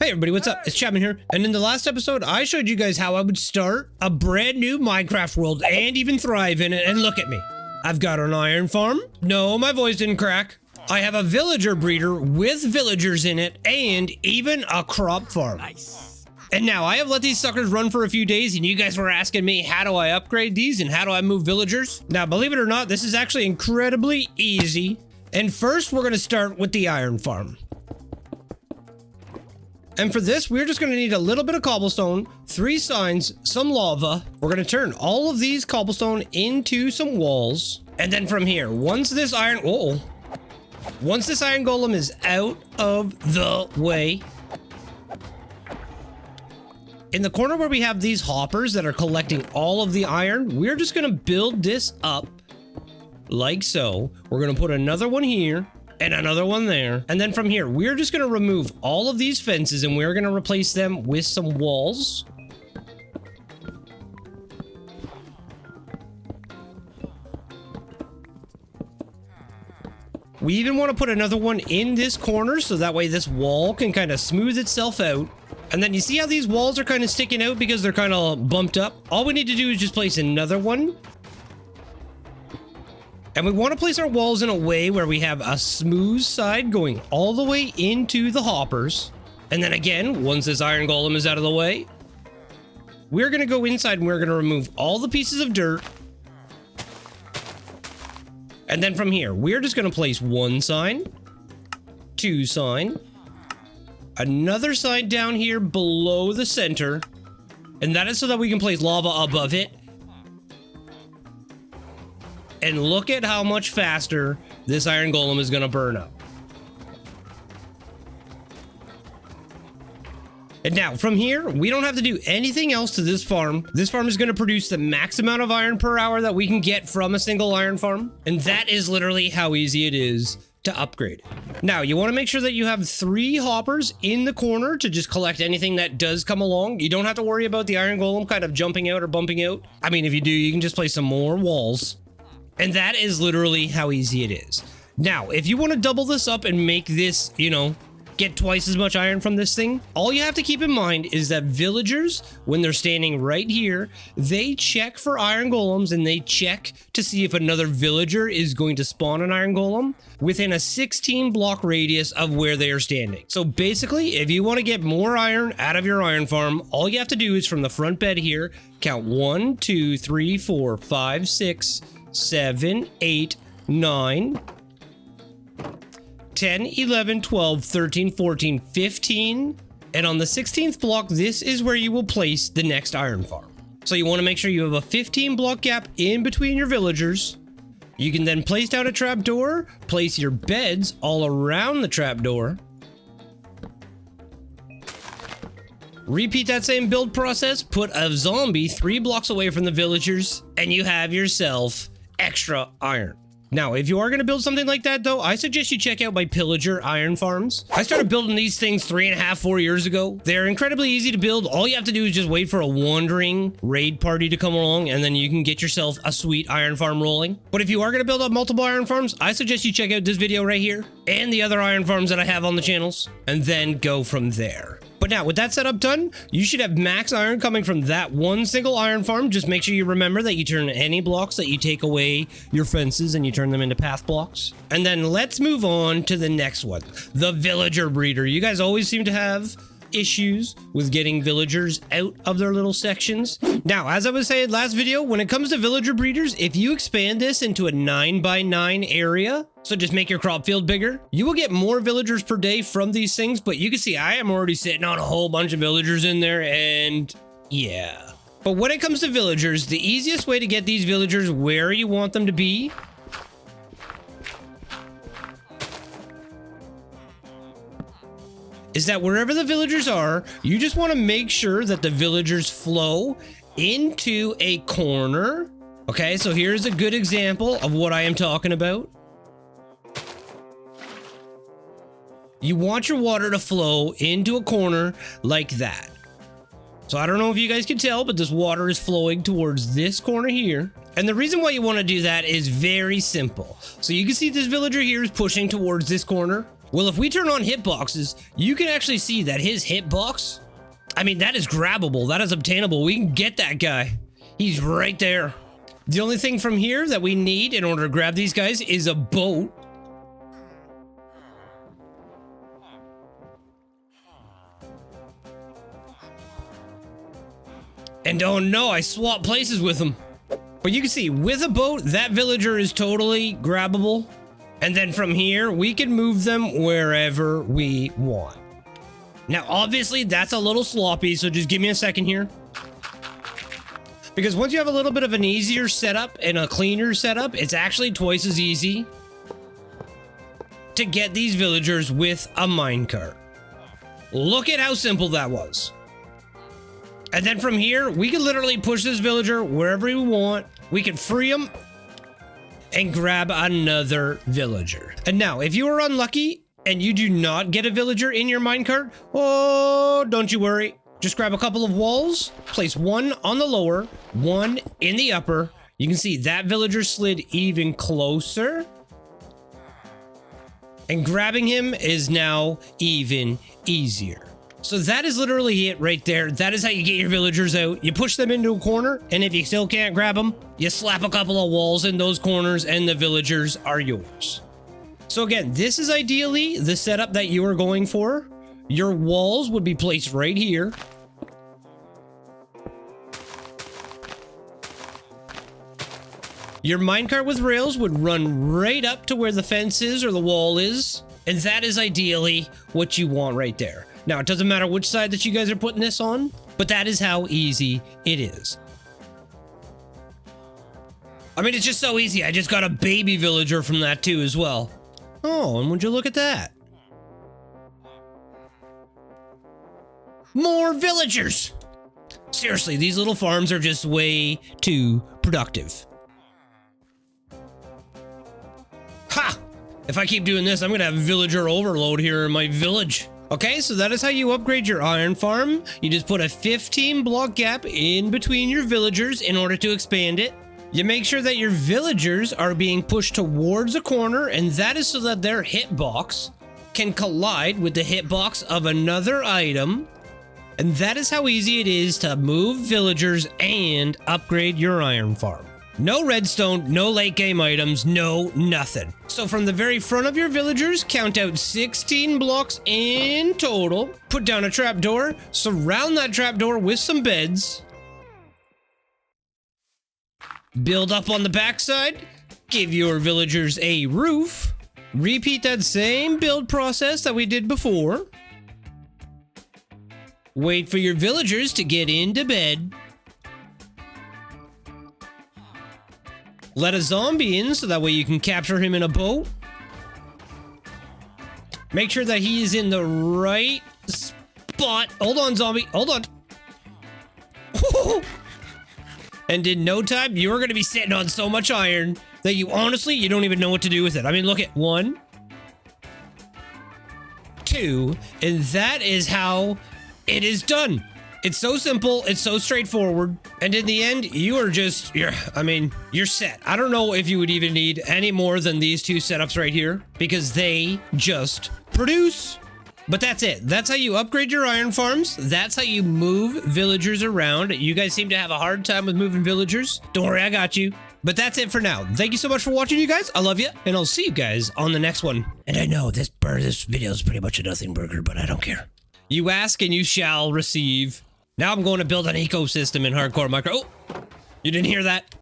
Hey everybody, what's up? It's Chapman here, and in the last episode, I showed you guys how I would start a brand new Minecraft world and even thrive in it, and look at me. I've got an iron farm. No, my voice didn't crack. I have a villager breeder with villagers in it, and even a crop farm. Nice. And now, I have let these suckers run for a few days, and you guys were asking me, how do I upgrade these, and how do I move villagers? Now, believe it or not, this is actually incredibly easy. And first, we're gonna start with the iron farm. And for this, we're just going to need a little bit of cobblestone, 3 signs, some lava. We're going to turn all of these cobblestone into some walls. And then from here, once this iron golem is out of the way, in the corner where we have these hoppers that are collecting all of the iron, we're just going to build this up like so. We're going to put another one here. And another one there. And then from here, we're just going to remove all of these fences and we're going to replace them with some walls. We even want to put another one in this corner so that way this wall can kind of smooth itself out. And then you see how these walls are kind of sticking out because they're kind of bumped up? All we need to do is just place another one. And we want to place our walls in a way where we have a smooth side going all the way into the hoppers. And then again, once this iron golem is out of the way, we're going to go inside and we're going to remove all the pieces of dirt. And then from here, we're just going to place 1 sign, 2 sign, another sign down here below the center. And that is so that we can place lava above it. And look at how much faster this iron golem is going to burn up. And now from here, we don't have to do anything else to this farm. This farm is going to produce the max amount of iron per hour that we can get from a single iron farm. And that is literally how easy it is to upgrade. Now, you want to make sure that you have 3 hoppers in the corner to just collect anything that does come along. You don't have to worry about the iron golem kind of jumping out or bumping out. I mean, if you do, you can just place some more walls. And that is literally how easy it is. Now, if you want to double this up and make this, get twice as much iron from this thing, all you have to keep in mind is that villagers, when they're standing right here, they check for iron golems and they check to see if another villager is going to spawn an iron golem within a 16 block radius of where they are standing. So basically, if you want to get more iron out of your iron farm, all you have to do is from the front bed here, count 1, 2, 3, 4, 5, 6, 7, 8, 9, 10, 11, 12, 13, 14, 15. And on the 16th block, this is where you will place the next iron farm. So you want to make sure you have a 15 block gap in between your villagers. You can then place down a trapdoor, place your beds all around the trapdoor. Repeat that same build process, put a zombie 3 blocks away from the villagers, and you have yourself extra iron. Now, if you are going to build something like that, though, I suggest you check out my pillager iron farms. I started building these things 3.5, 4 years ago. They're incredibly easy to build. All you have to do is just wait for a wandering raid party to come along, and then you can get yourself a sweet iron farm rolling. But if you are going to build up multiple iron farms, I suggest you check out this video right here and the other iron farms that I have on the channels, and then go from there. But now, with that setup done, you should have max iron coming from that one single iron farm. Just make sure you remember that you turn any blocks that you take away your fences and you turn them into path blocks. And then let's move on to the next one, the villager breeder. You guys always seem to have issues with getting villagers out of their little sections. Now, as I was saying last video, when it comes to villager breeders, if you expand this into a 9x9 area, so just make your crop field bigger, you will get more villagers per day from these things. But you can see I am already sitting on a whole bunch of villagers in there, and yeah. But when it comes to villagers, the easiest way to get these villagers where you want them to be is that wherever the villagers are, you just want to make sure that the villagers flow into a corner. Okay, so here's a good example of what I am talking about. You want your water to flow into a corner like that. So I don't know if you guys can tell, but this water is flowing towards this corner here. And the reason why you want to do that is very simple. So you can see this villager here is pushing towards this corner. Well, if we turn on hitboxes, you can actually see that his hitbox, I mean, that is grabbable. That is obtainable. We can get that guy. He's right there. The only thing from here that we need in order to grab these guys is a boat. And oh no, I swapped places with him. But you can see, with a boat, that villager is totally grabbable. And then from here, we can move them wherever we want. Now, obviously, that's a little sloppy, so just give me a second here. Because once you have a little bit of an easier setup and a cleaner setup, it's actually twice as easy to get these villagers with a minecart. Look at how simple that was. And then from here, we can literally push this villager wherever we want. We can free him and grab another villager. And now, if you are unlucky and you do not get a villager in your minecart, oh, don't you worry. Just grab a couple of walls, place one on the lower, one in the upper. You can see that villager slid even closer. And grabbing him is now even easier. So that is literally it right there. That is how you get your villagers out. You push them into a corner, and if you still can't grab them, you slap a couple of walls in those corners, and the villagers are yours. So again, this is ideally the setup that you are going for. Your walls would be placed right here. Your minecart with rails would run right up to where the fence is or the wall is. And that is ideally what you want right there. Now, it doesn't matter which side that you guys are putting this on, but that is how easy it is. I mean, it's just so easy. I just got a baby villager from that too as well. Oh, and would you look at that? More villagers! Seriously, these little farms are just way too productive. Ha! If I keep doing this, I'm gonna have villager overload here in my village. Okay, so that is how you upgrade your iron farm. You just put a 15 block gap in between your villagers in order to expand it. You make sure that your villagers are being pushed towards a corner, and that is so that their hitbox can collide with the hitbox of another item. And that is how easy it is to move villagers and upgrade your iron farm. No redstone, no late game items, no nothing. So from the very front of your villagers, count out 16 blocks in total. Put down a trapdoor, surround that trapdoor with some beds. Build up on the backside, give your villagers a roof. Repeat that same build process that we did before. Wait for your villagers to get into bed. Let a zombie in so that way you can capture him in a boat. Make sure that he is in the right spot. Hold on, zombie. Hold on. And in no time, you're going to be sitting on so much iron that you honestly, you don't even know what to do with it. I mean, look at 1, 2, and that is how it is done. It's so simple. It's so straightforward. And in the end, you are just, you're set. I don't know if you would even need any more than these two setups right here because they just produce. But that's it. That's how you upgrade your iron farms. That's how you move villagers around. You guys seem to have a hard time with moving villagers. Don't worry, I got you. But that's it for now. Thank you so much for watching, you guys. I love you, and I'll see you guys on the next one. And I know this video is pretty much a nothing burger, but I don't care. You ask and you shall receive. Now I'm going to build an ecosystem in hardcore Minecraft. Oh, you didn't hear that?